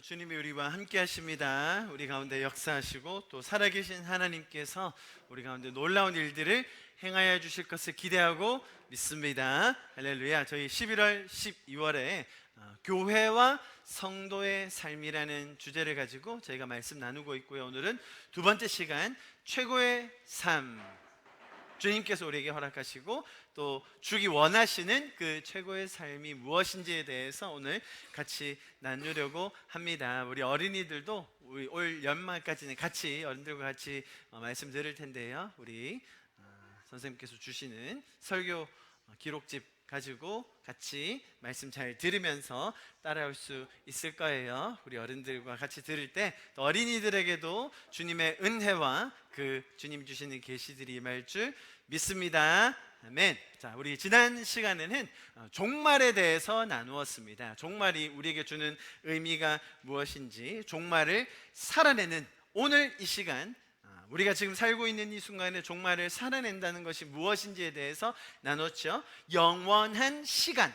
주님이 우리와 함께 하십니다. 우리 가운데 역사하시고 또 살아계신 하나님께서 우리 가운데 놀라운 일들을 행하여 주실 것을 기대하고 믿습니다. 할렐루야. 저희 11월 12월에 교회와 성도의 삶이라는 주제를 가지고 저희가 말씀 나누고 있고요. 오늘은 두 번째 시간, 최고의 삶, 주님께서 우리에게 허락하시고 또 주기 원하시는 그 최고의 삶이 무엇인지에 대해서 오늘 같이 나누려고 합니다. 우리 어린이들도 우리 올 연말까지는 같이 어른들과 같이 말씀 들을 텐데요. 우리 선생님께서 주시는 설교 기록집 가지고 같이 말씀 잘 들으면서 따라올 수 있을 거예요. 우리 어른들과 같이 들을 때 또 어린이들에게도 주님의 은혜와 그 주님 주시는 계시들이 임할 줄 믿습니다. 아멘. 자, 우리 지난 시간에는 종말에 대해서 나누었습니다. 종말이 우리에게 주는 의미가 무엇인지, 종말을 살아내는 오늘 이 시간, 우리가 지금 살고 있는 이 순간에 종말을 살아낸다는 것이 무엇인지에 대해서 나눴죠. 영원한 시간,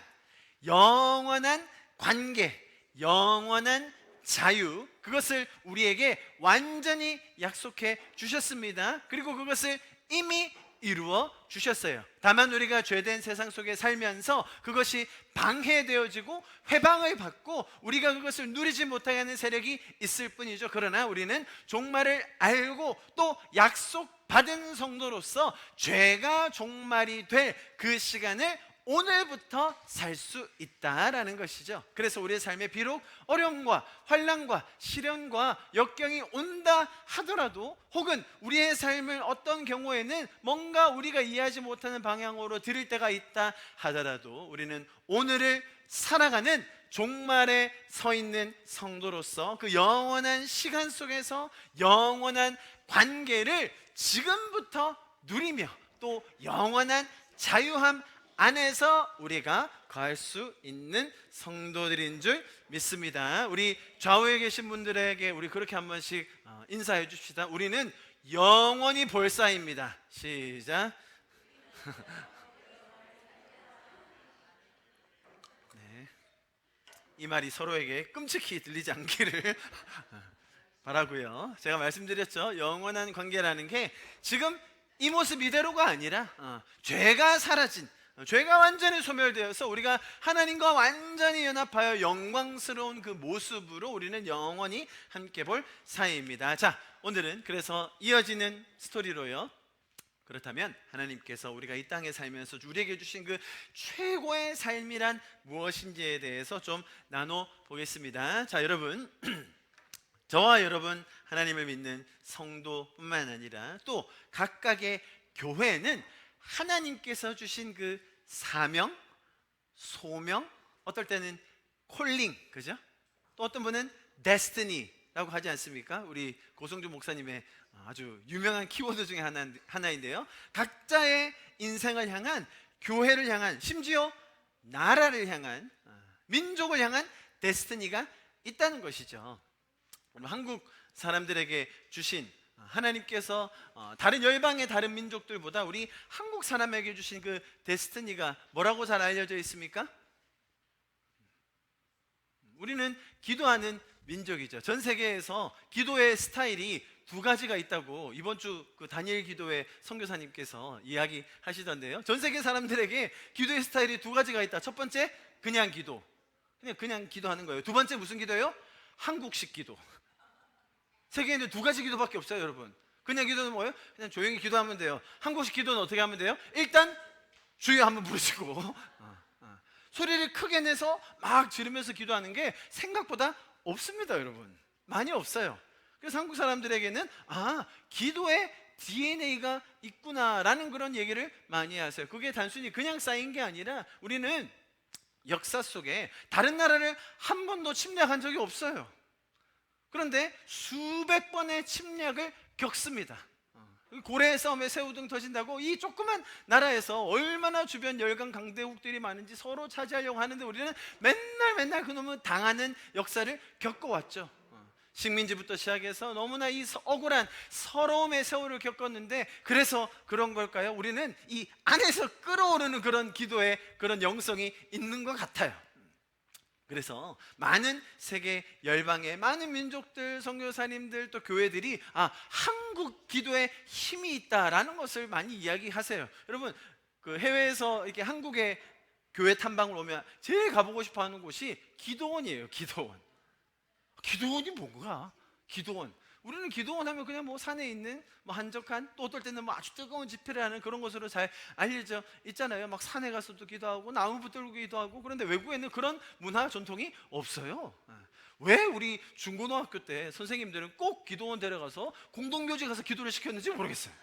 영원한 관계, 영원한 자유, 그것을 우리에게 완전히 약속해 주셨습니다. 그리고 그것을 이미 이루어 주셨어요. 다만 우리가 죄된 세상 속에 살면서 그것이 방해되어지고 회방을 받고 우리가 그것을 누리지 못하게 하는 세력이 있을 뿐이죠. 그러나 우리는 종말을 알고 또 약속받은 성도로서 죄가 종말이 될 그 시간을 오늘부터 살 수 있다라는 것이죠. 그래서 우리의 삶에 비록 어려움과 환난과 시련과 역경이 온다 하더라도, 혹은 우리의 삶을 어떤 경우에는 뭔가 우리가 이해하지 못하는 방향으로 들을 때가 있다 하더라도, 우리는 오늘을 살아가는 종말에 서 있는 성도로서 그 영원한 시간 속에서 영원한 관계를 지금부터 누리며 또 영원한 자유함 안에서 우리가 거할 수 있는 성도들인 줄 믿습니다. 우리 좌우에 계신 분들에게 우리 그렇게 한 번씩 인사해 줍시다. 우리는 영원히 볼 사이입니다. 시작. 네. 이 말이 서로에게 끔찍히 들리지 않기를 바라고요. 제가 말씀드렸죠. 영원한 관계라는 게 지금 이 모습 이대로가 아니라 죄가 사라진, 죄가 완전히 소멸되어서 우리가 하나님과 완전히 연합하여 영광스러운 그 모습으로 우리는 영원히 함께 볼 사이입니다. 자, 오늘은 그래서 이어지는 스토리로요. 그렇다면 하나님께서 우리가 이 땅에 살면서 우리에게 주신 그 최고의 삶이란 무엇인지에 대해서 좀 나눠보겠습니다. 자, 여러분, 저와 여러분 하나님을 믿는 성도뿐만 아니라 또 각각의 교회는 하나님께서 주신 그 사명, 소명, 어떨 때는 콜링, 그죠? 또 어떤 분은 데스티니라고 하지 않습니까? 우리 고성주 목사님의 아주 유명한 키워드 중에 하나인데요. 각자의 인생을 향한, 교회를 향한, 심지어 나라를 향한, 민족을 향한 데스티니가 있다는 것이죠. 오늘 한국 사람들에게 주신, 하나님께서 다른 열방의 다른 민족들보다 우리 한국 사람에게 주신 그 데스티니가 뭐라고 잘 알려져 있습니까? 우리는 기도하는 민족이죠. 전 세계에서 기도의 스타일이 두 가지가 있다고 이번 주 그 다니엘 기도회 선교사님께서 이야기하시던데요. 전 세계 사람들에게 기도의 스타일이 두 가지가 있다. 첫 번째, 그냥 기도, 그냥 기도하는 거예요. 두 번째 무슨 기도예요? 한국식 기도. 세계에는 두 가지 기도밖에 없어요, 여러분. 그냥 기도는 뭐예요? 그냥 조용히 기도하면 돼요. 한국식 기도는 어떻게 하면 돼요? 일단 주여 한번 부르시고 소리를 크게 내서 막 지르면서 기도하는 게 생각보다 없습니다, 여러분. 많이 없어요. 그래서 한국 사람들에게는 기도에 DNA가 있구나라는 그런 얘기를 많이 하세요. 그게 단순히 그냥 쌓인 게 아니라 우리는 역사 속에 다른 나라를 한 번도 침략한 적이 없어요. 그런데 수백 번의 침략을 겪습니다. 고래 싸움에 새우등 터진다고 이 조그만 나라에서 얼마나 주변 열강 강대국들이 많은지 서로 차지하려고 하는데 우리는 맨날 그놈을 당하는 역사를 겪어왔죠. 식민지부터 시작해서 너무나 이 억울한 서러움의 세월을 겪었는데, 그래서 그런 걸까요? 우리는 이 안에서 끓어오르는 그런 기도의 그런 영성이 있는 것 같아요. 그래서 많은 세계 열방의 많은 민족들, 선교사님들, 또 교회들이 한국 기도에 힘이 있다라는 것을 많이 이야기하세요. 여러분, 그 해외에서 이렇게 한국에 교회 탐방을 오면 제일 가보고 싶어하는 곳이 기도원이에요. 기도원. 기도원이 뭔가? 기도원. 우리는 기도원 하면 그냥 뭐 산에 있는 뭐 한적한, 또 어떨 때는 뭐 아주 뜨거운 집회를 하는 그런 것으로 잘 알려져 있잖아요. 막 산에 가서도 기도하고 나무 붙들고 기도하고. 그런데 외국에는 그런 문화 전통이 없어요. 왜 우리 중고등학교 때 선생님들은 꼭 기도원 데려가서 공동묘지 가서 기도를 시켰는지 모르겠어요.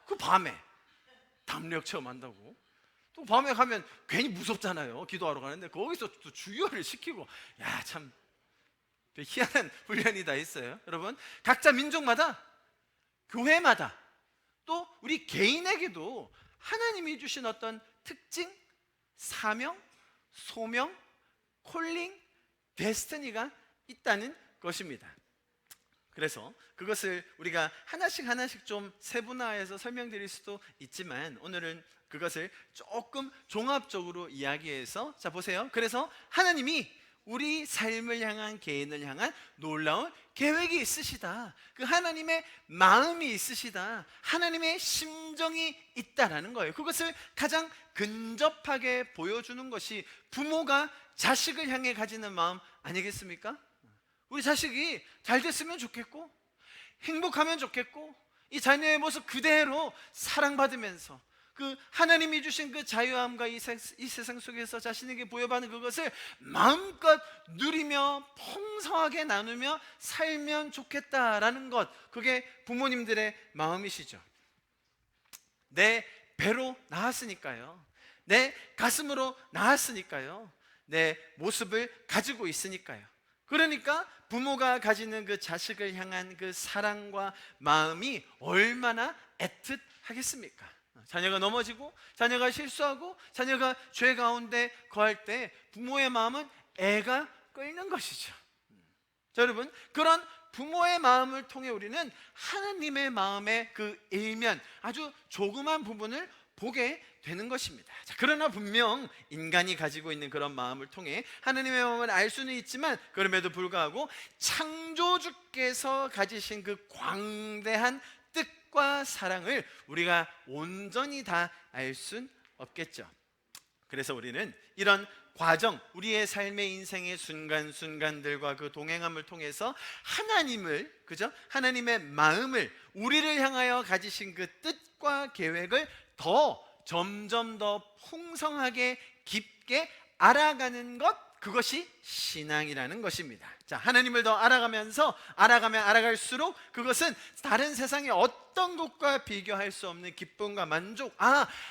그 밤에 담력 체험한다고. 또 밤에 가면 괜히 무섭잖아요. 기도하러 가는데 거기서 또 주의를 시키고. 야, 참 희한한 훈련이 다 있어요. 여러분, 각자 민족마다, 교회마다, 또 우리 개인에게도 하나님이 주신 어떤 특징, 사명, 소명, 콜링, 데스티니가 있다는 것입니다. 그래서 그것을 우리가 하나씩 좀 세분화해서 설명드릴 수도 있지만, 오늘은 그것을 조금 종합적으로 이야기해서, 자 보세요. 그래서 하나님이 우리 삶을 향한, 개인을 향한 놀라운 계획이 있으시다. 그 하나님의 마음이 있으시다. 하나님의 심정이 있다라는 거예요. 그것을 가장 근접하게 보여주는 것이 부모가 자식을 향해 가지는 마음 아니겠습니까? 우리 자식이 잘 됐으면 좋겠고, 행복하면 좋겠고, 이 자녀의 모습 그대로 사랑받으면서 그 하나님이 주신 그 자유함과 이 세상 속에서 자신에게 보여받는 그것을 마음껏 누리며 풍성하게 나누며 살면 좋겠다라는 것, 그게 부모님들의 마음이시죠. 내 배로 나왔으니까요. 내 가슴으로 나왔으니까요. 내 모습을 가지고 있으니까요. 그러니까 부모가 가지는 그 자식을 향한 그 사랑과 마음이 얼마나 애틋하겠습니까? 자녀가 넘어지고, 자녀가 실수하고, 자녀가 죄 가운데 거할 때 부모의 마음은 애가 끓는 것이죠. 자, 여러분, 그런 부모의 마음을 통해 우리는 하나님의 마음의 그 일면, 아주 조그만 부분을 보게 되는 것입니다. 자, 그러나 분명 인간이 가지고 있는 그런 마음을 통해 하나님의 마음을 알 수는 있지만, 그럼에도 불구하고 창조주께서 가지신 그 광대한 뜻과 사랑을 우리가 온전히 다 알 순 없겠죠. 그래서 우리는 이런 과정, 우리의 삶의 인생의 순간순간들과 그 동행함을 통해서 하나님을, 그죠? 하나님의 마음을, 우리를 향하여 가지신 그 뜻과 계획을 점점 더 풍성하게 깊게 알아가는 것, 그것이 신앙이라는 것입니다. 자, 하나님을 더 알아가면서 알아가면 알아갈수록 그것은 다른 세상의 어떤 것과 비교할 수 없는 기쁨과 만족.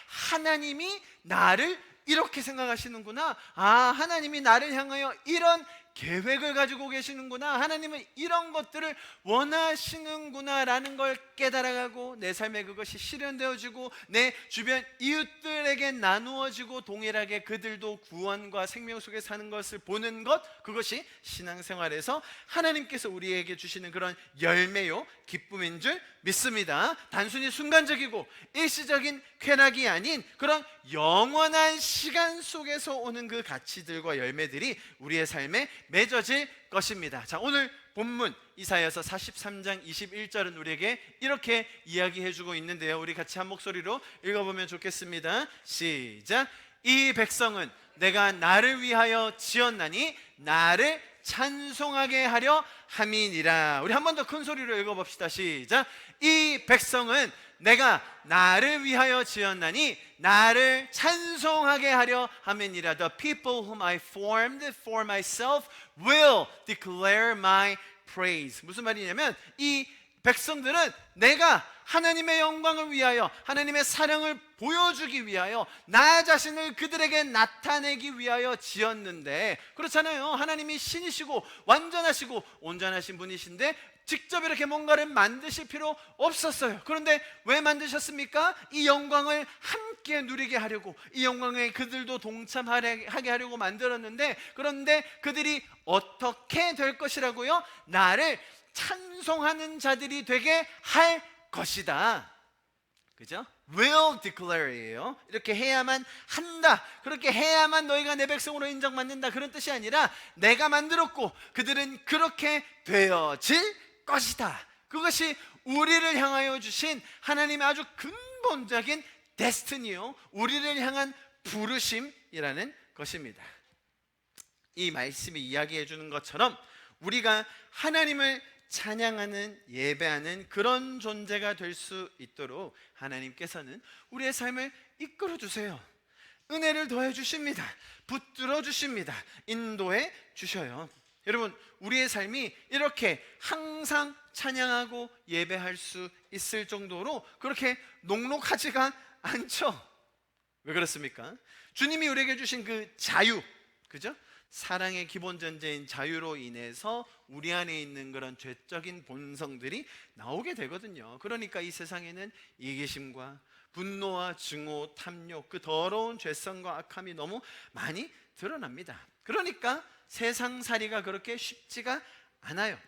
하나님이 나를 이렇게 생각하시는구나. 하나님이 나를 향하여 이런 계획을 가지고 계시는구나. 하나님은 이런 것들을 원하시는구나 라는 걸 깨달아가고, 내 삶에 그것이 실현되어지고, 내 주변 이웃들에게 나누어지고, 동일하게 그들도 구원과 생명 속에 사는 것을 보는 것, 그것이 신앙생활에서 하나님께서 우리에게 주시는 그런 열매요, 기쁨인 줄 믿습니다. 단순히 순간적이고 일시적인 쾌락이 아닌 그런 영원한 시간 속에서 오는 그 가치들과 열매들이 우리의 삶에 맺어질 것입니다. 자, 오늘 본문 이사야서 43장 21절은 우리에게 이렇게 이야기해주고 있는데요, 우리 같이 한 목소리로 읽어보면 좋겠습니다. 시작. 이 백성은 내가 나를 위하여 지었나니 나를 찬송하게 하려 함이니라. 우리 한 번 더 큰 소리로 읽어봅시다. 시작. 이 백성은 내가 나를 위하여 지었나니 나를 찬송하게 하려 함이니라. The people whom I formed for myself will declare my praise. 무슨 말이냐면, 이 백성들은 내가 하나님의 영광을 위하여, 하나님의 사랑을 보여주기 위하여, 나 자신을 그들에게 나타내기 위하여 지었는데, 그렇잖아요. 하나님이 신이시고 완전하시고 온전하신 분이신데 직접 이렇게 뭔가를 만드실 필요 없었어요. 그런데 왜 만드셨습니까? 이 영광을 함께 누리게 하려고, 이 영광에 그들도 동참하게 하려고 만들었는데, 그런데 그들이 어떻게 될 것이라고요? 나를 찬송하는 자들이 되게 할 것이다. 그죠? will declare예요. 이렇게 해야만 한다, 그렇게 해야만 너희가 내 백성으로 인정받는다, 그런 뜻이 아니라 내가 만들었고 그들은 그렇게 되어질 것이다. 그것이 우리를 향하여 주신 하나님의 아주 근본적인 데스티니요, 우리를 향한 부르심이라는 것입니다. 이 말씀이 이야기해 주는 것처럼 우리가 하나님을 찬양하는, 예배하는 그런 존재가 될 수 있도록 하나님께서는 우리의 삶을 이끌어 주세요. 은혜를 더해 주십니다. 붙들어 주십니다. 인도해 주셔요. 여러분, 우리의 삶이 이렇게 항상 찬양하고 예배할 수 있을 정도로 그렇게 녹록하지가 않죠. 왜 그렇습니까? 주님이 우리에게 주신 그 자유, 그죠? 사랑의 기본 전제인 자유로 인해서 우리 안에 있는 그런 죄적인 본성들이 나오게 되거든요. 그러니까 이 세상에는 이기심과 분노와 증오, 탐욕, 그 더러운 죄성과 악함이 너무 많이 드러납니다. 그러니까 세상살이가 그렇게 쉽지가 않아요.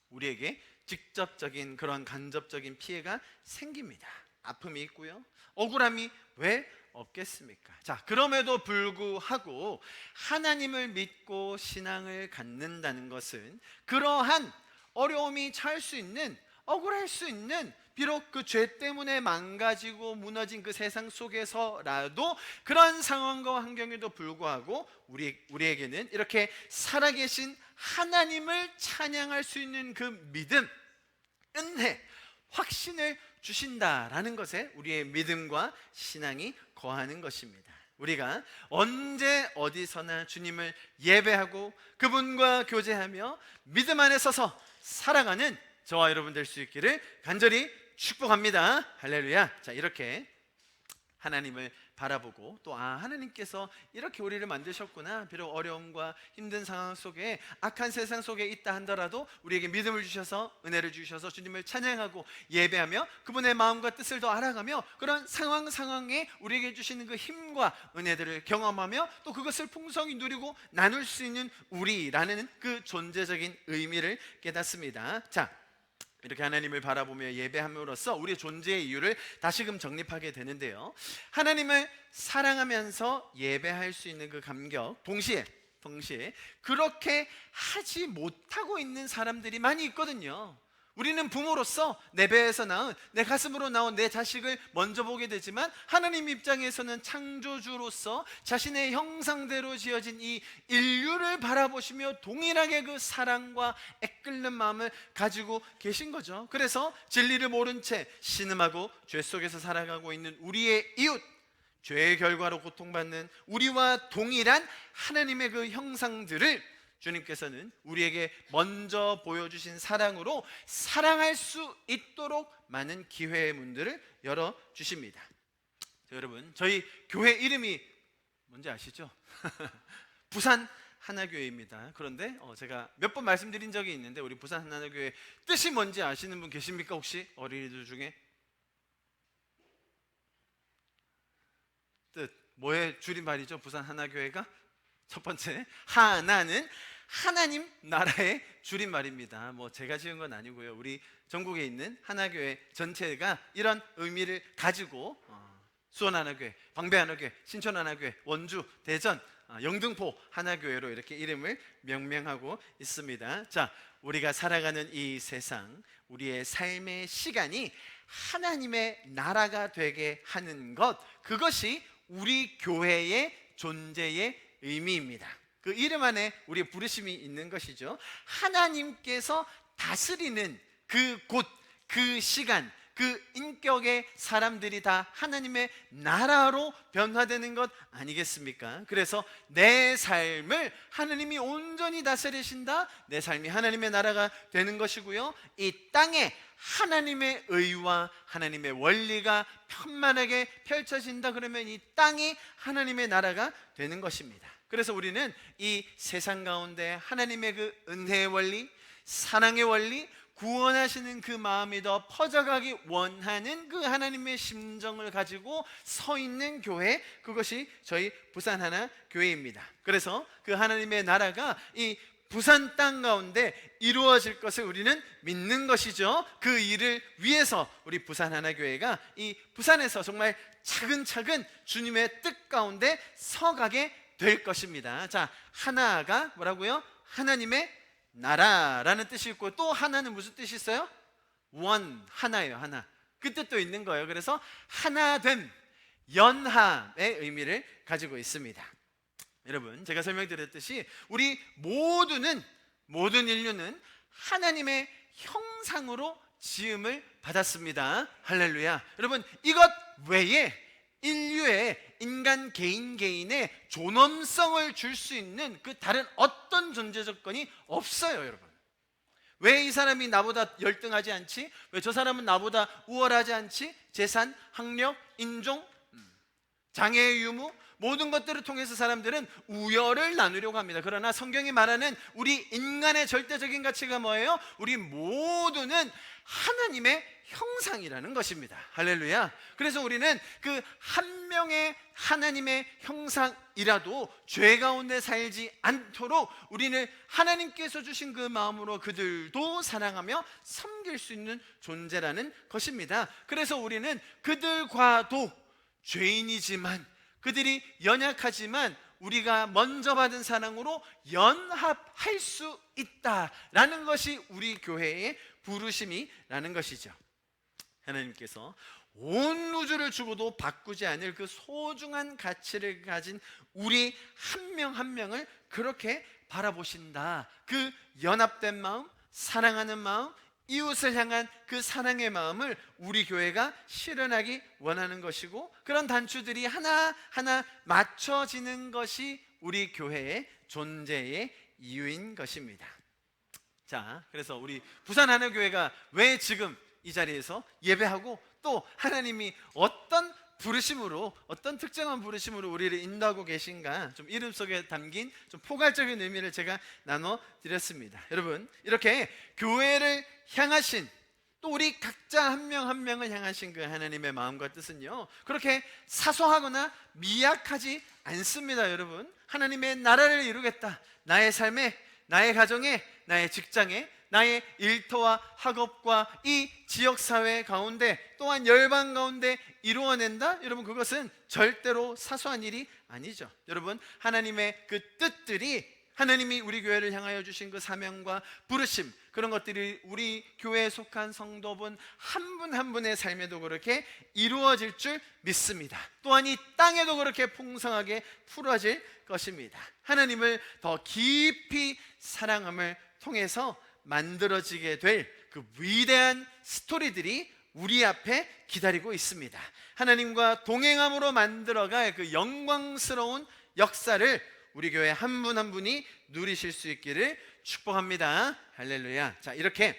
우리에게 직접적인 그런 간접적인 피해가 생깁니다. 아픔이 있고요, 억울함이 왜 없겠습니까? 자, 그럼에도 불구하고 하나님을 믿고 신앙을 갖는다는 것은 그러한 어려움이 처할 수 있는, 억울할 수 있는, 비록 그 죄 때문에 망가지고 무너진 그 세상 속에서라도 그런 상황과 환경에도 불구하고 우리에게는 이렇게 살아계신 하나님을 찬양할 수 있는 그 믿음, 은혜, 확신을 주신다라는 것에 우리의 믿음과 신앙이 거하는 것입니다. 우리가 언제 어디서나 주님을 예배하고 그분과 교제하며 믿음 안에 서서 살아가는 저와 여러분 될 수 있기를 간절히 축복합니다. 할렐루야. 자, 이렇게 하나님을 바라보고 또 하나님께서 이렇게 우리를 만드셨구나, 비록 어려움과 힘든 상황 속에 악한 세상 속에 있다 하더라도 우리에게 믿음을 주셔서, 은혜를 주셔서 주님을 찬양하고 예배하며 그분의 마음과 뜻을 더 알아가며 그런 상황에 우리에게 주시는 그 힘과 은혜들을 경험하며 또 그것을 풍성히 누리고 나눌 수 있는 우리라는 그 존재적인 의미를 깨닫습니다. 자, 이렇게 하나님을 바라보며 예배함으로써 우리의 존재의 이유를 다시금 정립하게 되는데요, 하나님을 사랑하면서 예배할 수 있는 그 감격, 동시에 그렇게 하지 못하고 있는 사람들이 많이 있거든요. 우리는 부모로서 내 배에서 낳은, 내 가슴으로 나온 내 자식을 먼저 보게 되지만 하나님 입장에서는 창조주로서 자신의 형상대로 지어진 이 인류를 바라보시며 동일하게 그 사랑과 애끓는 마음을 가지고 계신 거죠. 그래서 진리를 모른 채 신음하고 죄 속에서 살아가고 있는 우리의 이웃, 죄의 결과로 고통받는 우리와 동일한 하나님의 그 형상들을 주님께서는 우리에게 먼저 보여주신 사랑으로 사랑할 수 있도록 많은 기회의 문들을 열어주십니다. 여러분, 저희 교회 이름이 뭔지 아시죠? 부산 하나교회입니다. 그런데 제가 몇 번 말씀드린 적이 있는데 우리 부산 하나교회 뜻이 뭔지 아시는 분 계십니까? 혹시 어린이들 중에? 뜻, 뭐의 줄임말이죠? 부산 하나교회가? 첫 번째, 하나는 하나님 나라의 줄임말입니다. 뭐 제가 지은 건 아니고요, 우리 전국에 있는 하나교회 전체가 이런 의미를 가지고 수원하나교회, 방배하나교회, 신촌하나교회, 원주, 대전, 영등포 하나교회로 이렇게 이름을 명명하고 있습니다. 자, 우리가 살아가는 이 세상, 우리의 삶의 시간이 하나님의 나라가 되게 하는 것, 그것이 우리 교회의 존재의 의미입니다. 그 이름 안에 우리의 부르심이 있는 것이죠. 하나님께서 다스리는 그 곳, 그 시간, 그 인격의 사람들이 다 하나님의 나라로 변화되는 것 아니겠습니까? 그래서 내 삶을 하나님이 온전히 다스리신다, 내 삶이 하나님의 나라가 되는 것이고요, 이 땅에 하나님의 의와 하나님의 원리가 편만하게 펼쳐진다, 그러면 이 땅이 하나님의 나라가 되는 것입니다. 그래서 우리는 이 세상 가운데 하나님의 그 은혜의 원리, 사랑의 원리, 구원하시는 그 마음이 더 퍼져가기 원하는 그 하나님의 심정을 가지고 서 있는 교회, 그것이 저희 부산 하나 교회입니다. 그래서 그 하나님의 나라가 이 부산 땅 가운데 이루어질 것을 우리는 믿는 것이죠. 그 일을 위해서 우리 부산 하나교회가 이 부산에서 정말 차근차근 주님의 뜻 가운데 서가게 될 것입니다. 자, 하나가 뭐라고요? 하나님의 나라라는 뜻이 있고, 또 하나는 무슨 뜻이 있어요? 원, 하나예요. 하나. 그 뜻도 있는 거예요. 그래서 하나됨, 연합의 의미를 가지고 있습니다. 여러분, 제가 설명드렸듯이 우리 모든 인류는 하나님의 형상으로 지음을 받았습니다. 할렐루야. 여러분, 이것 외에 인류의 인간 개인의 존엄성을 줄 수 있는 그 다른 어떤 존재 조건이 없어요. 여러분, 왜 이 사람이 나보다 열등하지 않지? 왜 저 사람은 나보다 우월하지 않지? 재산, 학력, 인종, 장애의 유무, 모든 것들을 통해서 사람들은 우열을 나누려고 합니다. 그러나 성경이 말하는 우리 인간의 절대적인 가치가 뭐예요? 우리 모두는 하나님의 형상이라는 것입니다. 할렐루야. 그래서 우리는 그 한 명의 하나님의 형상이라도 죄 가운데 살지 않도록 우리는 하나님께서 주신 그 마음으로 그들도 사랑하며 섬길 수 있는 존재라는 것입니다. 그래서 우리는 그들과도 죄인이지만, 그들이 연약하지만 우리가 먼저 받은 사랑으로 연합할 수 있다라는 것이 우리 교회의 부르심이라는 것이죠. 하나님께서 온 우주를 주고도 바꾸지 않을 그 소중한 가치를 가진 우리 한 명 한 명을 그렇게 바라보신다. 그 연합된 마음, 사랑하는 마음, 이웃을 향한 그 사랑의 마음을 우리 교회가 실현하기 원하는 것이고, 그런 단추들이 하나하나 맞춰지는 것이 우리 교회의 존재의 이유인 것입니다. 자, 그래서 우리 부산 하나교회가 왜 지금 이 자리에서 예배하고, 또 하나님이 어떤 부르심으로, 어떤 특정한 부르심으로 우리를 인도하고 계신가, 좀 이름 속에 담긴 좀 포괄적인 의미를 제가 나눠 드렸습니다. 여러분, 이렇게 교회를 향하신, 또 우리 각자 한 명 한 명을 향하신 그 하나님의 마음과 뜻은요, 그렇게 사소하거나 미약하지 않습니다. 여러분, 하나님의 나라를 이루겠다, 나의 삶에, 나의 가정에, 나의 직장에, 나의 일터와 학업과 이 지역사회 가운데, 또한 열방 가운데 이루어낸다? 여러분, 그것은 절대로 사소한 일이 아니죠. 여러분, 하나님의 그 뜻들이, 하나님이 우리 교회를 향하여 주신 그 사명과 부르심, 그런 것들이 우리 교회에 속한 성도분 한 분 한 분의 삶에도 그렇게 이루어질 줄 믿습니다. 또한 이 땅에도 그렇게 풍성하게 풀어질 것입니다. 하나님을 더 깊이 사랑함을 통해서 만들어지게 될 그 위대한 스토리들이 우리 앞에 기다리고 있습니다. 하나님과 동행함으로 만들어갈 그 영광스러운 역사를 우리 교회 한 분 한 분이 누리실 수 있기를 축복합니다. 할렐루야. 자, 이렇게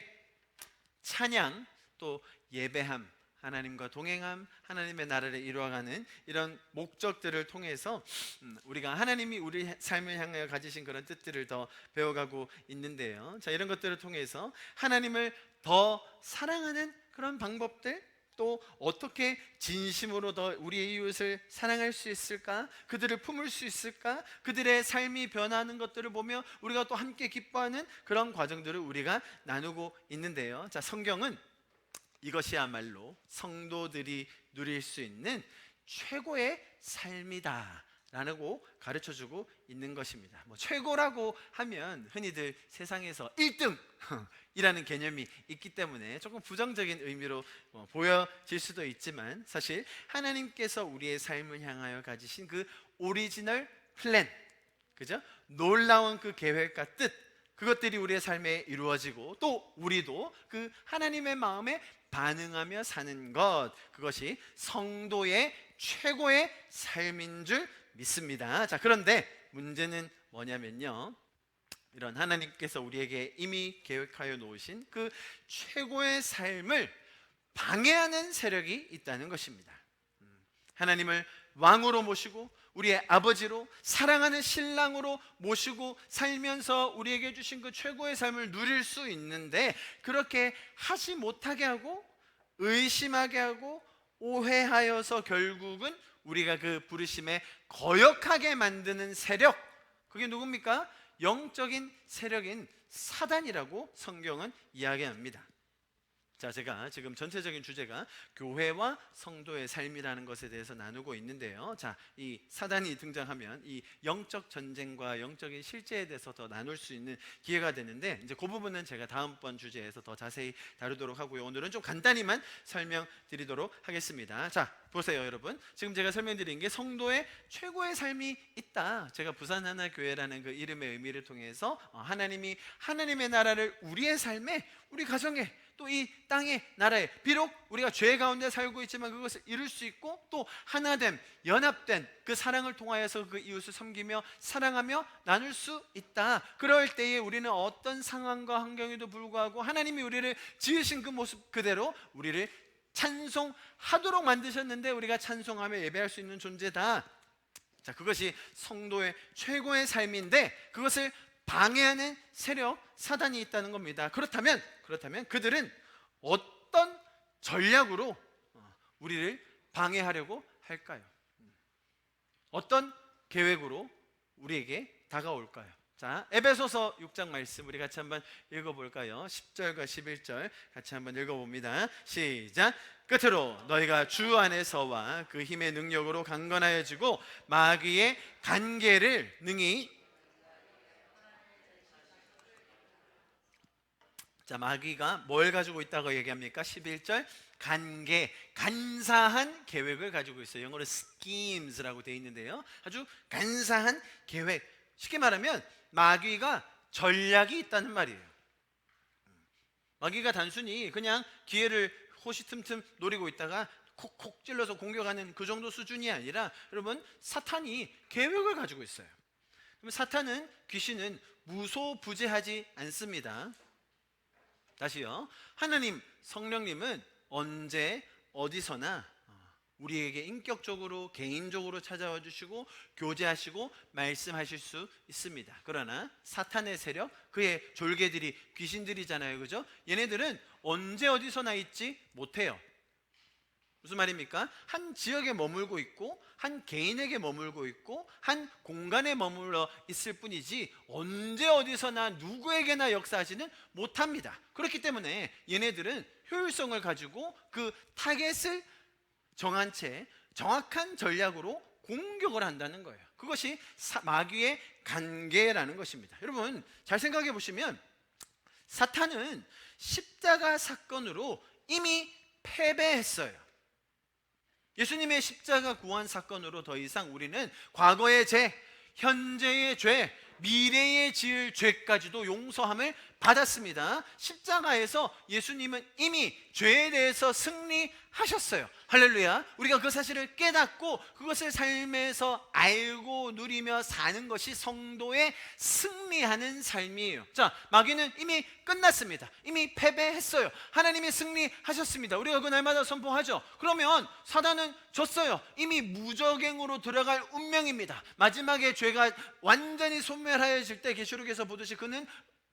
찬양, 또 예배함, 하나님과 동행함, 하나님의 나라를 이루어가는 이런 목적들을 통해서 우리가 하나님이 우리 삶을 향하여 가지신 그런 뜻들을 더 배워가고 있는데요. 자, 이런 것들을 통해서 하나님을 더 사랑하는 그런 방법들, 또 어떻게 진심으로 더 우리의 이웃을 사랑할 수 있을까, 그들을 품을 수 있을까, 그들의 삶이 변하는 것들을 보며 우리가 또 함께 기뻐하는 그런 과정들을 우리가 나누고 있는데요. 자, 성경은 이것이야말로 성도들이 누릴 수 있는 최고의 삶이다 라고 가르쳐주고 있는 것입니다. 뭐 최고라고 하면 흔히들 세상에서 1등 이라는 개념이 있기 때문에 조금 부정적인 의미로 보여질 수도 있지만, 사실 하나님께서 우리의 삶을 향하여 가지신 그 오리지널 플랜, 그죠? 놀라운 그 계획과 뜻, 그것들이 우리의 삶에 이루어지고, 또 우리도 그 하나님의 마음에 반응하며 사는 것, 그것이 성도의 최고의 삶인 줄 믿습니다. 자, 그런데 문제는 뭐냐면요, 이런 하나님께서 우리에게 이미 계획하여 놓으신 그 최고의 삶을 방해하는 세력이 있다는 것입니다. 하나님을 왕으로 모시고 우리의 아버지로, 사랑하는 신랑으로 모시고 살면서 우리에게 주신 그 최고의 삶을 누릴 수 있는데, 그렇게 하지 못하게 하고 의심하게 하고 오해하여서 결국은 우리가 그 부르심에 거역하게 만드는 세력, 그게 누굽니까? 영적인 세력인 사단이라고 성경은 이야기합니다. 자, 제가 지금 전체적인 주제가 교회와 성도의 삶이라는 것에 대해서 나누고 있는데요. 자, 이 사단이 등장하면 이 영적 전쟁과 영적인 실제에 대해서 더 나눌 수 있는 기회가 되는데, 이제 그 부분은 제가 다음번 주제에서 더 자세히 다루도록 하고요. 오늘은 좀 간단히만 설명드리도록 하겠습니다. 자, 보세요, 여러분. 지금 제가 설명드린 게 성도의 최고의 삶이 있다. 제가 부산하나교회라는 그 이름의 의미를 통해서 하나님이 하나님의 나라를 우리의 삶에, 우리 가정에, 또 이 땅의 나라에, 비록 우리가 죄 가운데 살고 있지만 그것을 이룰 수 있고, 또 하나됨, 연합된 그 사랑을 통하여서 그 이웃을 섬기며 사랑하며 나눌 수 있다. 그럴 때에 우리는 어떤 상황과 환경에도 불구하고 하나님이 우리를 지으신 그 모습 그대로 우리를 찬송하도록 만드셨는데, 우리가 찬송하며 예배할 수 있는 존재다. 자, 그것이 성도의 최고의 삶인데, 그것을 방해하는 세력, 사단이 있다는 겁니다. 그렇다면 그들은 어떤 전략으로 우리를 방해하려고 할까요? 어떤 계획으로 우리에게 다가올까요? 자, 에베소서 6장 말씀 우리 같이 한번 읽어볼까요? 10절과 11절 같이 한번 읽어봅니다. 시작. 끝으로 너희가 주 안에서와 그 힘의 능력으로 강건하여지고 마귀의 간계를 능히, 자, 마귀가 뭘 가지고 있다고 얘기합니까? 11절, 간계, 간사한 계획을 가지고 있어요. 영어로 schemes라고 되어 있는데요. 아주 간사한 계획. 쉽게 말하면 마귀가 전략이 있다는 말이에요. 마귀가 단순히 그냥 기회를 호시틈틈 노리고 있다가 콕콕 찔러서 공격하는 그 정도 수준이 아니라, 여러분, 사탄이 계획을 가지고 있어요. 그럼 사탄은, 귀신은 무소부재하지 않습니다. 다시요. 하나님, 성령님은 언제 어디서나 우리에게 인격적으로, 개인적으로 찾아와 주시고 교제하시고 말씀하실 수 있습니다. 그러나 사탄의 세력, 그의 졸개들이 귀신들이잖아요, 그죠? 얘네들은 언제 어디서나 있지 못해요. 무슨 말입니까? 한 지역에 머물고 있고, 한 개인에게 머물고 있고, 한 공간에 머물러 있을 뿐이지 언제 어디서나 누구에게나 역사하지는 못합니다. 그렇기 때문에 얘네들은 효율성을 가지고 그 타겟을 정한 채 정확한 전략으로 공격을 한다는 거예요. 그것이 마귀의 관계라는 것입니다. 여러분, 잘 생각해 보시면 사탄은 십자가 사건으로 이미 패배했어요. 예수님의 십자가 구원 사건으로 더 이상 우리는 과거의 죄, 현재의 죄, 미래에 지을 죄까지도 용서함을 받았습니다. 십자가에서 예수님은 이미 죄에 대해서 승리하셨어요. 할렐루야. 우리가 그 사실을 깨닫고 그것을 삶에서 알고 누리며 사는 것이 성도의 승리하는 삶이에요. 자, 마귀는 이미 끝났습니다. 이미 패배했어요. 하나님이 승리하셨습니다. 우리가 그 날마다 선포하죠. 그러면 사단은 졌어요. 이미 무적행으로 들어갈 운명입니다. 마지막에 죄가 완전히 소멸하여질 때 계시록에서 보듯이 그는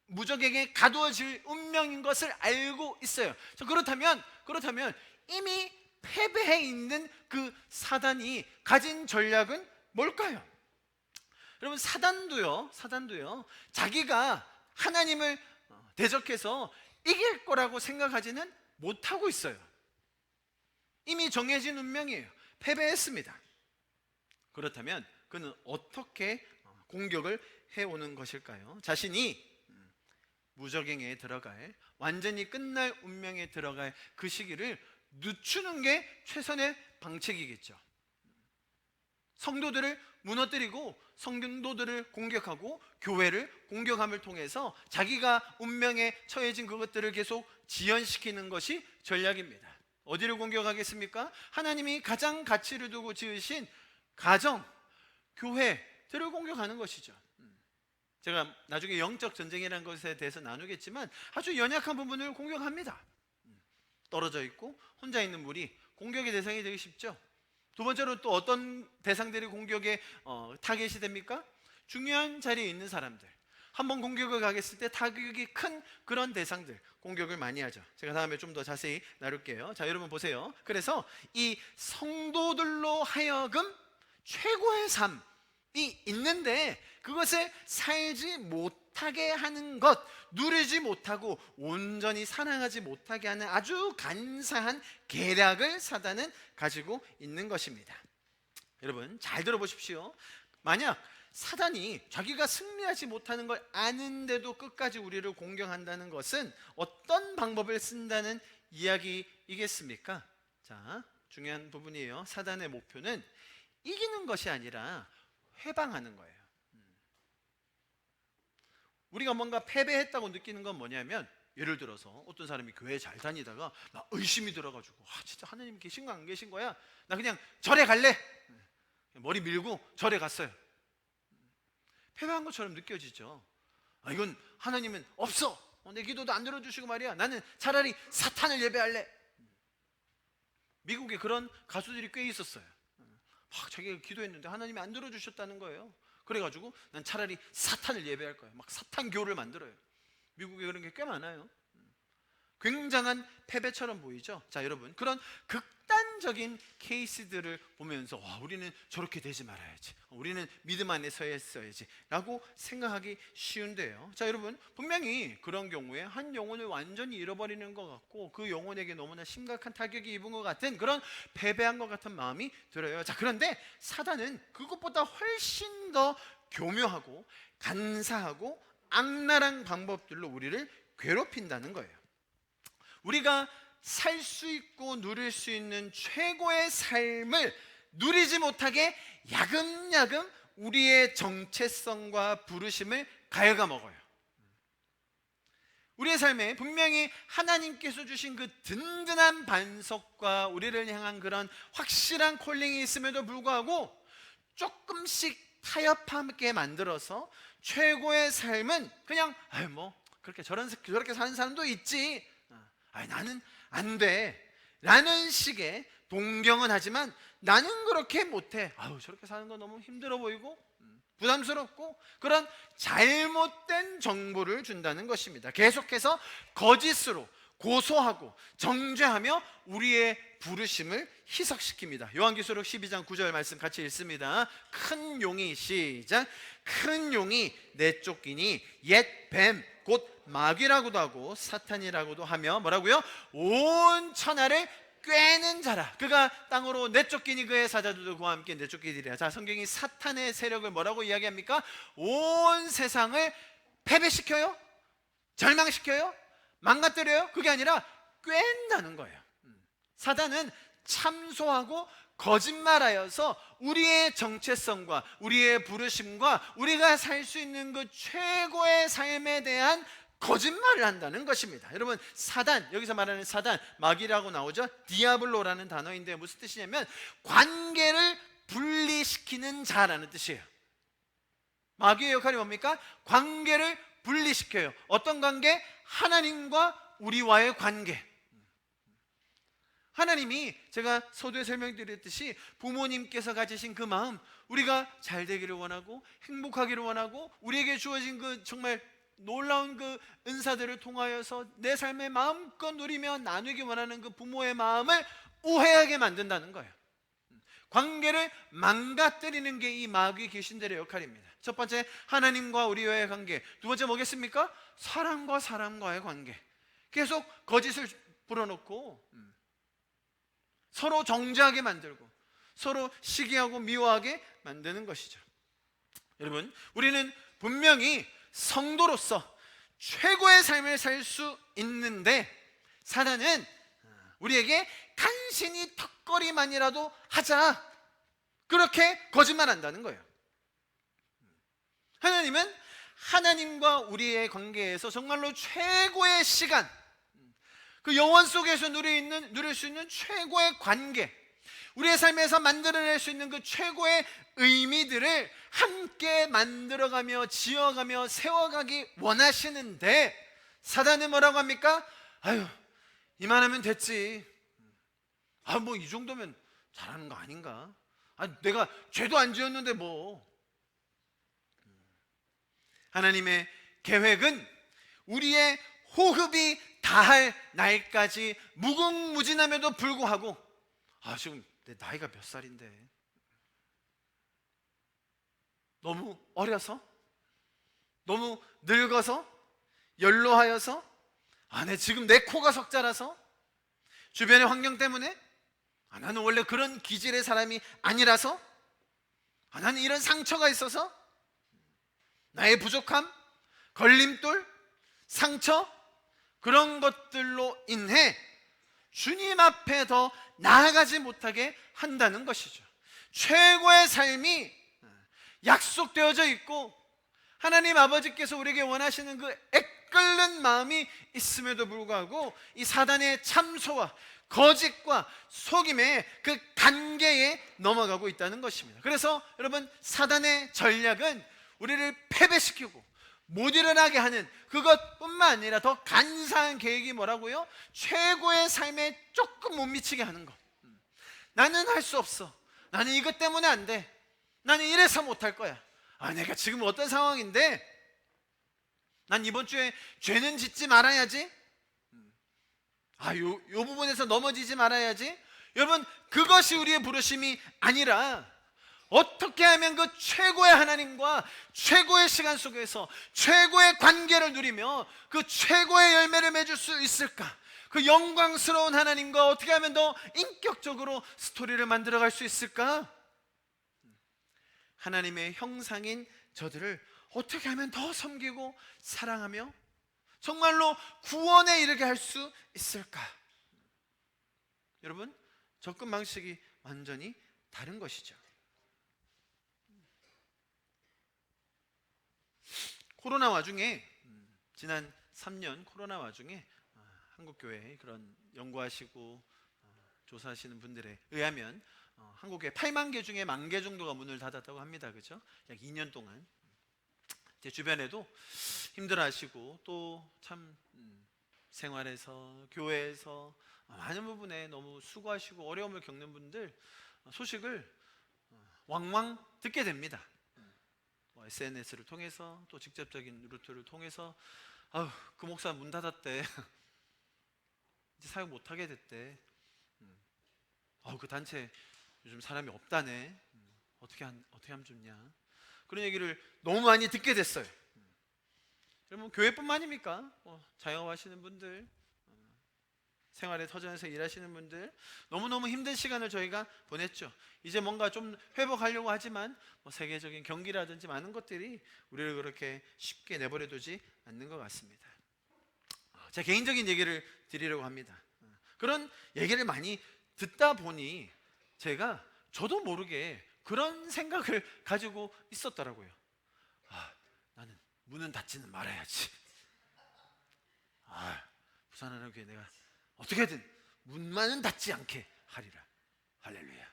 무적에게 가두어질 운명인 것을 알고 있어요. 그렇다면 이미 패배해 있는 그 사단이 가진 전략은 뭘까요? 여러분, 사단도요 자기가 하나님을 대적해서 이길 거라고 생각하지는 못하고 있어요. 이미 정해진 운명이에요. 패배했습니다. 그렇다면 그는 어떻게 공격을 해오는 것일까요? 자신이 무적행에 들어갈, 완전히 끝날 운명에 들어갈 그 시기를 늦추는 게 최선의 방책이겠죠. 성도들을 무너뜨리고 성도들을 공격하고 교회를 공격함을 통해서 자기가 운명에 처해진 그것들을 계속 지연시키는 것이 전략입니다. 어디를 공격하겠습니까? 하나님이 가장 가치를 두고 지으신 가정, 교회들을 공격하는 것이죠. 제가 나중에 영적 전쟁이라는 것에 대해서 나누겠지만 아주 연약한 부분을 공격합니다. 떨어져 있고 혼자 있는 물이 공격의 대상이 되기 쉽죠. 두 번째로 또 어떤 대상들이 공격의 타겟이 됩니까? 중요한 자리에 있는 사람들. 한번 공격을 가겠을 때 타격이 큰 그런 대상들 공격을 많이 하죠. 제가 다음에 좀 더 자세히 나눌게요. 자, 여러분 보세요. 그래서 이 성도들로 하여금 최고의 삶, 있는데 그것을 살지 못하게 하는 것, 누리지 못하고 온전히 사랑하지 못하게 하는 아주 간사한 계략을 사단은 가지고 있는 것입니다. 여러분 잘 들어보십시오. 만약 사단이 자기가 승리하지 못하는 걸 아는데도 끝까지 우리를 공격한다는 것은 어떤 방법을 쓴다는 이야기이겠습니까? 자, 중요한 부분이에요. 사단의 목표는 이기는 것이 아니라 회방하는 거예요. 우리가 뭔가 패배했다고 느끼는 건 뭐냐면, 예를 들어서 어떤 사람이 교회 잘 다니다가 막 의심이 들어가지고 진짜 하나님 계신 거 안 계신 거야? 나 그냥 절에 갈래. 머리 밀고 절에 갔어요. 패배한 것처럼 느껴지죠. 이건 하나님은 없어. 내 기도도 안 들어주시고 말이야. 나는 차라리 사탄을 예배할래. 미국에 그런 가수들이 꽤 있었어요. 막 자기가 기도했는데 하나님이 안 들어주셨다는 거예요. 그래가지고 난 차라리 사탄을 예배할 거야. 막 사탄교를 만들어요. 미국에 그런 게 꽤 많아요. 굉장한 패배처럼 보이죠. 자, 여러분, 그런 극단적인 케이스들을 보면서 우리는 저렇게 되지 말아야지, 우리는 믿음 안에 서야 했어야지 라고 생각하기 쉬운데요. 자, 여러분, 분명히 그런 경우에 한 영혼을 완전히 잃어버리는 것 같고 그 영혼에게 너무나 심각한 타격이 입은 것 같은 그런 패배한 것 같은 마음이 들어요. 자, 그런데 사단은 그것보다 훨씬 더 교묘하고 간사하고 악랄한 방법들로 우리를 괴롭힌다는 거예요. 우리가 살 수 있고 누릴 수 있는 최고의 삶을 누리지 못하게 야금야금 우리의 정체성과 부르심을 갉아먹어요. 우리의 삶에 분명히 하나님께서 주신 그 든든한 반석과 우리를 향한 그런 확실한 콜링이 있음에도 불구하고 조금씩 타협하게 만들어서 최고의 삶은 그냥 그렇게 저렇게 사는 사람도 있지, 나는 안 돼 라는 식의 동경은 하지만 나는 그렇게 못해, 저렇게 사는 거 너무 힘들어 보이고 부담스럽고, 그런 잘못된 정보를 준다는 것입니다. 계속해서 거짓으로 고소하고 정죄하며 우리의 부르심을 희석시킵니다. 요한계시록 12장 9절 말씀 같이 읽습니다. 큰 용이, 시작, 큰 용이 내쫓기니 옛 뱀 곧 마귀라고도 하고 사탄이라고도 하며 뭐라고요? 온 천하를 꿰는 자라. 그가 땅으로 내쫓기니 그의 사자들도 그와 함께 내쫓기리라. 자, 성경이 사탄의 세력을 뭐라고 이야기합니까? 온 세상을 패배시켜요? 절망시켜요? 망가뜨려요? 그게 아니라 꿰는다는 거예요. 사단은 참소하고 거짓말하여서 우리의 정체성과 우리의 부르심과 우리가 살 수 있는 그 최고의 삶에 대한 거짓말을 한다는 것입니다. 여러분, 사단, 여기서 말하는 사단, 마귀라고 나오죠. 디아블로라는 단어인데 무슨 뜻이냐면 관계를 분리시키는 자라는 뜻이에요. 마귀의 역할이 뭡니까? 관계를 분리시켜요. 어떤 관계? 하나님과 우리와의 관계. 하나님이, 제가 서두에 설명드렸듯이 부모님께서 가지신 그 마음, 우리가 잘 되기를 원하고 행복하기를 원하고 우리에게 주어진 그 정말 놀라운 그 은사들을 통하여서 내 삶에 마음껏 누리며 나누기 원하는 그 부모의 마음을 오해하게 만든다는 거예요. 관계를 망가뜨리는 게 이 마귀 귀신들의 역할입니다. 첫 번째, 하나님과 우리와의 관계. 두 번째 뭐겠습니까? 사람과 사람과의 관계. 계속 거짓을 불어넣고 서로 정죄하게 만들고 서로 시기하고 미워하게 만드는 것이죠. 여러분, 우리는 분명히 성도로서 최고의 삶을 살 수 있는데 사단은 우리에게 간신히 턱걸이만이라도 하자, 그렇게 거짓말한다는 거예요. 하나님은 하나님과 우리의 관계에서 정말로 최고의 시간, 그 영원 속에서 누릴 수 있는 최고의 관계, 우리의 삶에서 만들어낼 수 있는 그 최고의 의미들을 함께 만들어가며 지어가며 세워가기 원하시는데 사단은 뭐라고 합니까? 이만하면 됐지. 이 정도면 잘하는 거 아닌가? 내가 죄도 안 지었는데 뭐. 하나님의 계획은 우리의 호흡이 다할 날까지 무궁무진함에도 불구하고 지금 내 나이가 몇 살인데 너무 어려서? 너무 늙어서? 연로하여서? 내 지금 내 코가 석자라서? 주변의 환경 때문에? 나는 원래 그런 기질의 사람이 아니라서? 나는 이런 상처가 있어서? 나의 부족함? 걸림돌? 상처? 그런 것들로 인해 주님 앞에 더 나아가지 못하게 한다는 것이죠. 최고의 삶이 약속되어져 있고 하나님 아버지께서 우리에게 원하시는 그 애끓는 마음이 있음에도 불구하고 이 사단의 참소와 거짓과 속임의 그 단계에 넘어가고 있다는 것입니다. 그래서 여러분, 사단의 전략은 우리를 패배시키고 못 일어나게 하는 그것뿐만 아니라 더 간사한 계획이 뭐라고요? 최고의 삶에 조금 못 미치게 하는 것. 나는 할 수 없어. 나는 이것 때문에 안 돼. 나는 이래서 못할 거야. 내가 지금 어떤 상황인데 난 이번 주에 죄는 짓지 말아야지. 요 부분에서 넘어지지 말아야지. 여러분, 그것이 우리의 부르심이 아니라 어떻게 하면 그 최고의 하나님과 최고의 시간 속에서 최고의 관계를 누리며 그 최고의 열매를 맺을 수 있을까? 그 영광스러운 하나님과 어떻게 하면 더 인격적으로 스토리를 만들어갈 수 있을까? 하나님의 형상인 저들을 어떻게 하면 더 섬기고 사랑하며 정말로 구원에 이르게 할 수 있을까? 여러분, 접근 방식이 완전히 다른 것이죠. 코로나 와중에, 지난 3년 코로나 와중에 한국교회 그런 연구하시고 조사하시는 분들에 의하면 한국에 8만 개 중에 1만 개 정도가 문을 닫았다고 합니다. 그렇죠? 약 2년 동안. 제 주변에도 힘들어하시고 또 참 생활에서, 교회에서 많은 부분에 너무 수고하시고 어려움을 겪는 분들 소식을 왕왕 듣게 됩니다. SNS를 통해서 또 직접적인 루트를 통해서 그 목사 문 닫았대. 이제 사역 못하게 됐대. 그 단체 요즘 사람이 없다네. 어떻게 하면 좋냐. 그런 얘기를 너무 많이 듣게 됐어요. 여러분, 교회뿐만입니까? 자영업하시는 분들, 생활의 터전에서 일하시는 분들, 너무너무 힘든 시간을 저희가 보냈죠. 이제 뭔가 좀 회복하려고 하지만 세계적인 경기라든지 많은 것들이 우리를 그렇게 쉽게 내버려 두지 않는 것 같습니다. 제 개인적인 얘기를 드리려고 합니다. 그런 얘기를 많이 듣다 보니 저도 모르게 그런 생각을 가지고 있었더라고요. 나는 문은 닫지는 말아야지. 부산하나교회 내가 어떻게든 문만은 닫지 않게 하리라. 할렐루야.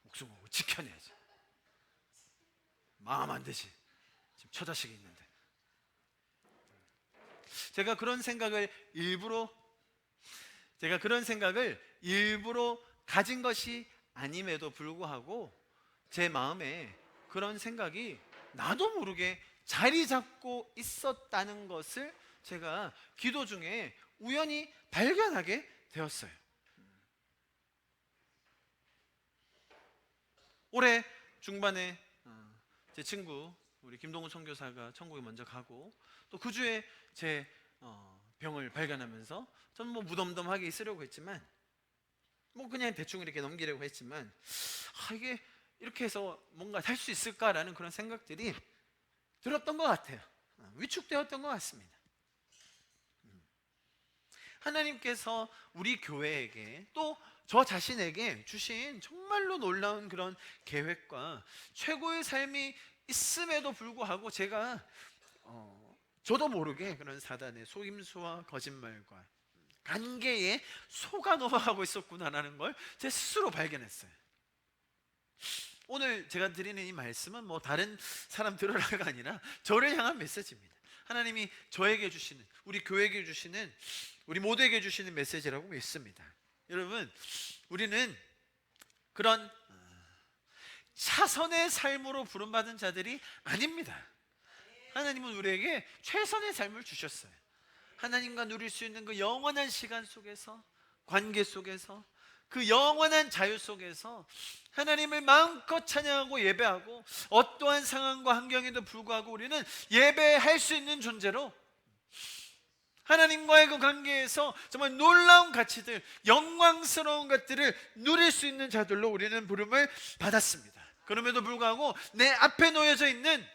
목숨 걸고 지켜내야지. 마음 안 되지. 지금 처자식이 있는데. 제가 그런 생각을 일부러 가진 것이 아님에도 불구하고 제 마음에 그런 생각이 나도 모르게 자리 잡고 있었다는 것을 제가 기도 중에 우연히 발견하게 되었어요. 올해 중반에 제 친구 우리 김동훈 선교사가 천국에 먼저 가고 또 그 주에 제 병을 발견하면서 저는 무덤덤하게 있으려고 했지만 그냥 대충 이렇게 넘기려고 했지만 이게 이렇게 해서 뭔가 할 수 있을까라는 그런 생각들이 들었던 것 같아요. 위축되었던 것 같습니다. 하나님께서 우리 교회에게 또 저 자신에게 주신 정말로 놀라운 그런 계획과 최고의 삶이 있음에도 불구하고 제가 저도 모르게 그런 사단의 속임수와 거짓말과 관계에 속아 넘어가고 있었구나라는 걸 제 스스로 발견했어요. 오늘 제가 드리는 이 말씀은 다른 사람 들으라가 아니라 저를 향한 메시지입니다. 하나님이 저에게 주시는, 우리 교회에게 주시는, 우리 모두에게 주시는 메시지라고 믿습니다. 여러분, 우리는 그런 차선의 삶으로 부름받은 자들이 아닙니다. 하나님은 우리에게 최선의 삶을 주셨어요. 하나님과 누릴 수 있는 그 영원한 시간 속에서, 관계 속에서 그 영원한 자유 속에서 하나님을 마음껏 찬양하고 예배하고 어떠한 상황과 환경에도 불구하고 우리는 예배할 수 있는 존재로 하나님과의 그 관계에서 정말 놀라운 가치들, 영광스러운 것들을 누릴 수 있는 자들로 우리는 부름을 받았습니다. 그럼에도 불구하고 내 앞에 놓여져 있는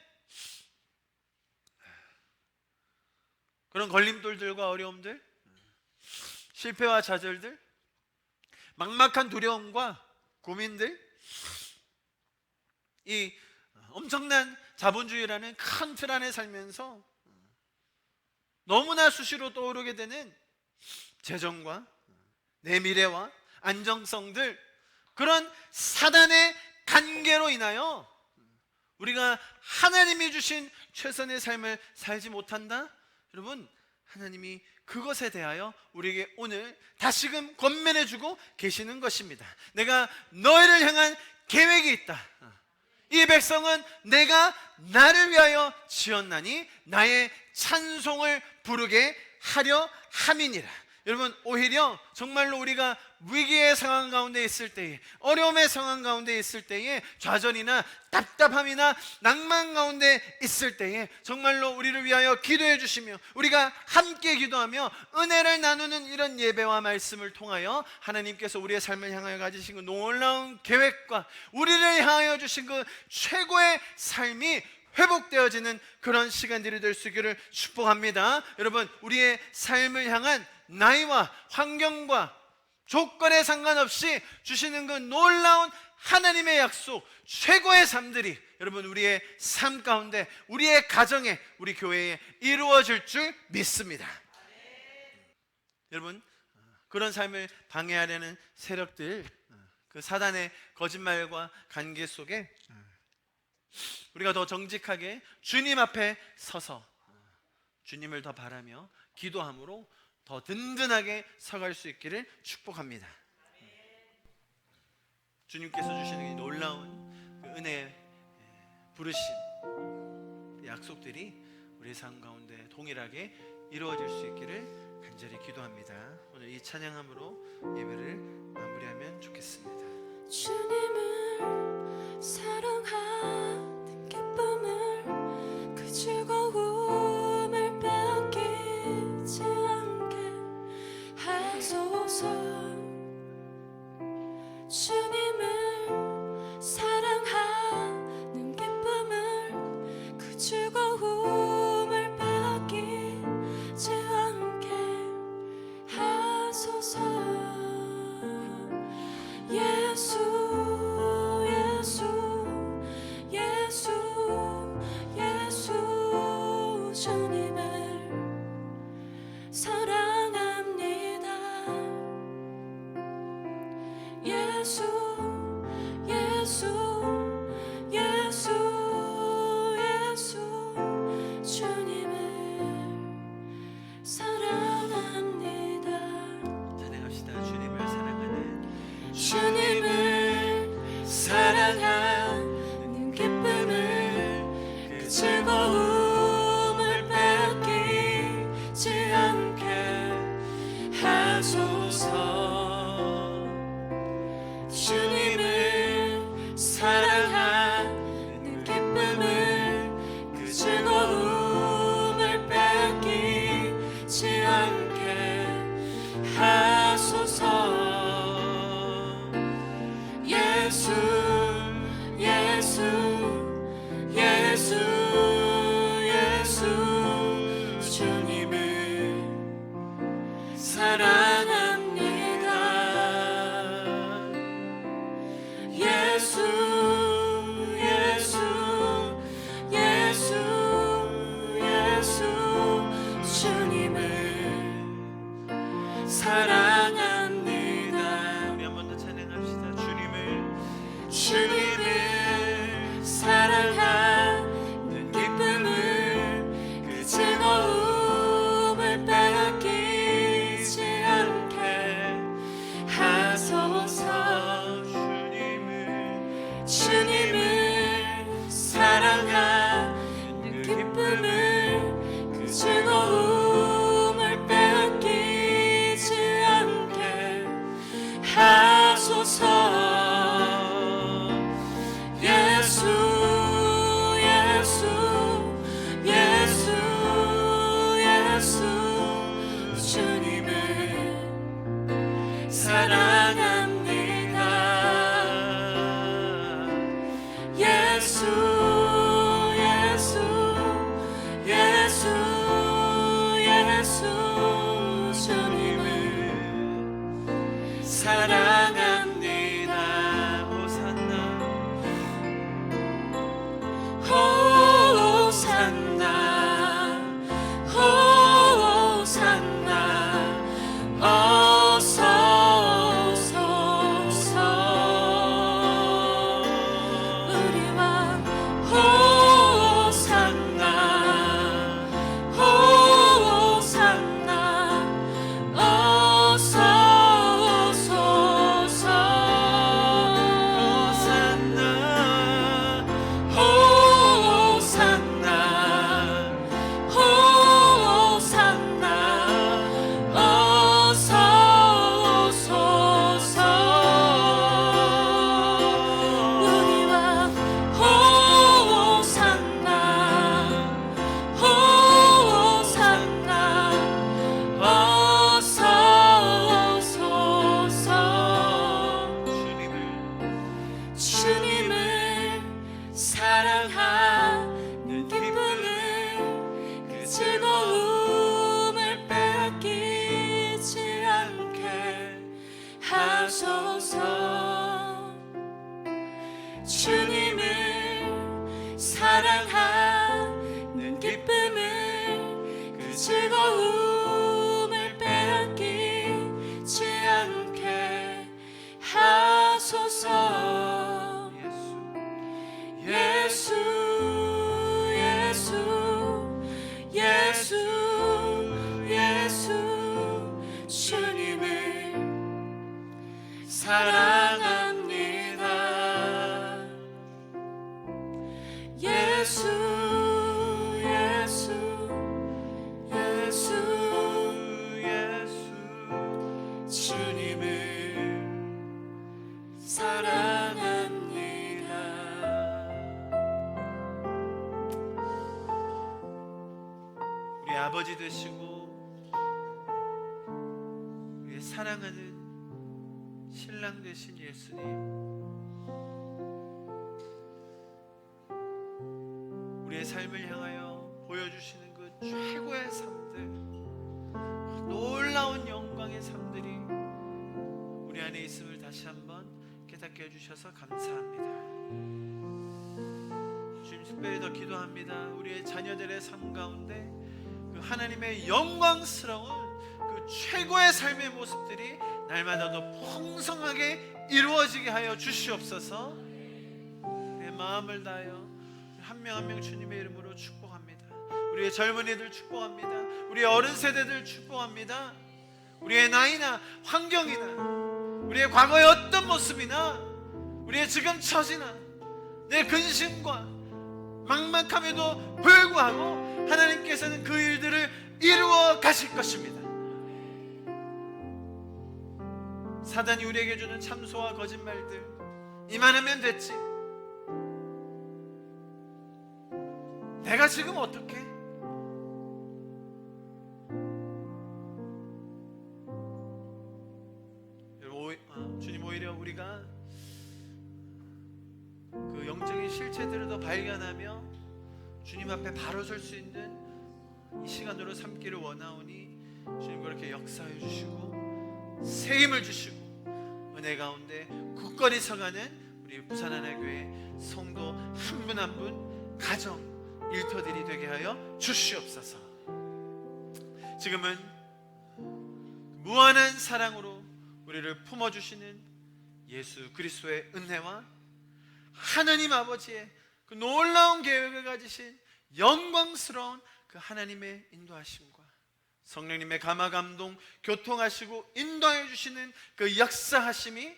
그런 걸림돌들과 어려움들, 실패와 좌절들, 막막한 두려움과 고민들, 이 엄청난 자본주의라는 큰 틀 안에 살면서 너무나 수시로 떠오르게 되는 재정과 내 미래와 안정성들, 그런 사단의 관계로 인하여 우리가 하나님이 주신 최선의 삶을 살지 못한다? 여러분, 하나님이 그것에 대하여 우리에게 오늘 다시금 권면해주고 계시는 것입니다. 내가 너희를 향한 계획이 있다. 이 백성은 내가 나를 위하여 지었나니 나의 찬송을 부르게 하려 함이니라. 여러분, 오히려 정말로 우리가 위기의 상황 가운데 있을 때에, 어려움의 상황 가운데 있을 때에, 좌절이나 답답함이나 낭만 가운데 있을 때에 정말로 우리를 위하여 기도해 주시며 우리가 함께 기도하며 은혜를 나누는 이런 예배와 말씀을 통하여 하나님께서 우리의 삶을 향하여 가지신 그 놀라운 계획과 우리를 향하여 주신 그 최고의 삶이 회복되어지는 그런 시간들이 될 수 있기를 축복합니다. 여러분, 우리의 삶을 향한 나이와 환경과 조건에 상관없이 주시는 그 놀라운 하나님의 약속, 최고의 삶들이 여러분 우리의 삶 가운데, 우리의 가정에, 우리 교회에 이루어질 줄 믿습니다. 여러분, 그런 삶을 방해하려는 세력들, 그 사단의 거짓말과 관계 속에 우리가 더 정직하게 주님 앞에 서서 주님을 더 바라며 기도함으로 더 든든하게 서갈 수 있기를 축복합니다. 주님께서 주시는 이 놀라운 그 은혜, 부르심, 약속들이 우리의 삶 가운데 동일하게 이루어질 수 있기를 간절히 기도합니다. 오늘 이 찬양함으로 예배를 마무리하면 좋겠습니다. 주님을 사랑하는 기쁨을, 그 즐거움을 뺏기지 않게 하소서. 주님을 사랑하는 기쁨을, 그 즐거움을 뺏기지 않게 하소서. 예수, 예수, 예수, 예수, 주님을 사랑합니다. 예수, 예수, 예수, 예수, 주님을 사랑합니다. 찬양합시다. 주님을 사랑하는, 주님을 사랑하는 기쁨을, 그 즐거움을 뺏기지 않게 하소서. 주님을 사랑하는 기쁨을, 그 즐거움을 뺏기지 않게 하소서. 예수, 예수, 예수, 예수, 주님을 사랑합니다. 예수, 예수, 예수, 예수, 주님을 사랑합니다. 우리 한 번 더 찬양합시다. 주님을 사랑하는 기쁨을, 그 즐거움을 뺏기지 않게 하소서. 주님을 사랑하는 기쁨을, 그 즐거움을 뺏기지 않게 주님을 사랑합니다. 예수 예수 예수 예수 주님을 사랑합니다. 우리 아버지 되시고 우리의 사랑하는 신랑 되신 예수님, 우리의 삶을 향하여 보여주시는 그 최고의 삶들, 놀라운 영광의 삶들이 우리 안에 있음을 다시 한번 깨닫게 해주셔서 감사합니다. 주님, 특별히 더 기도합니다. 우리의 자녀들의 삶 가운데 그 하나님의 영광스러운 그 최고의 삶의 모습들이 날마다 더 풍성하게 이루어지게 하여 주시옵소서. 내 마음을 다하여 한 명 한 명 주님의 이름으로 축복합니다. 우리의 젊은이들 축복합니다. 우리의 어른 세대들 축복합니다. 우리의 나이나 환경이나 우리의 과거의 어떤 모습이나 우리의 지금 처지나 내 근심과 막막함에도 불구하고 하나님께서는 그 일들을 이루어 가실 것입니다. 사단이 우리에게 주는 참소와 거짓말들, 이만하면 됐지, 내가 지금 어떻게, 주님, 오히려 우리가 그 영적인 실체들을 더 발견하며 주님 앞에 바로 설 수 있는 이 시간으로 삼기를 원하오니 주님 그렇게 역사해 주시고 새 힘을 주시고 은혜 가운데 굳건히 서가는 우리 부산 하나교회 성도 한 분 한 분 가정 일터들이 되게 하여 주시옵소서. 지금은 무한한 사랑으로 우리를 품어주시는 예수 그리스도의 은혜와 하나님 아버지의 그 놀라운 계획을 가지신 영광스러운 그 하나님의 인도하심과 성령님의 감화 감동 교통하시고 인도해 주시는 그 역사하심이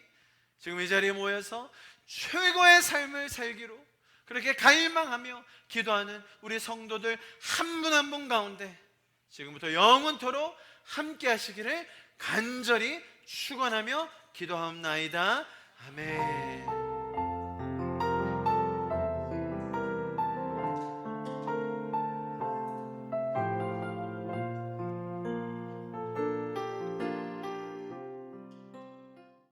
지금 이 자리에 모여서 최고의 삶을 살기로 그렇게 갈망하며 기도하는 우리 성도들 한 분 한 분 가운데 지금부터 영원토록 함께 하시기를 간절히 축원하며 기도하옵나이다. 아멘.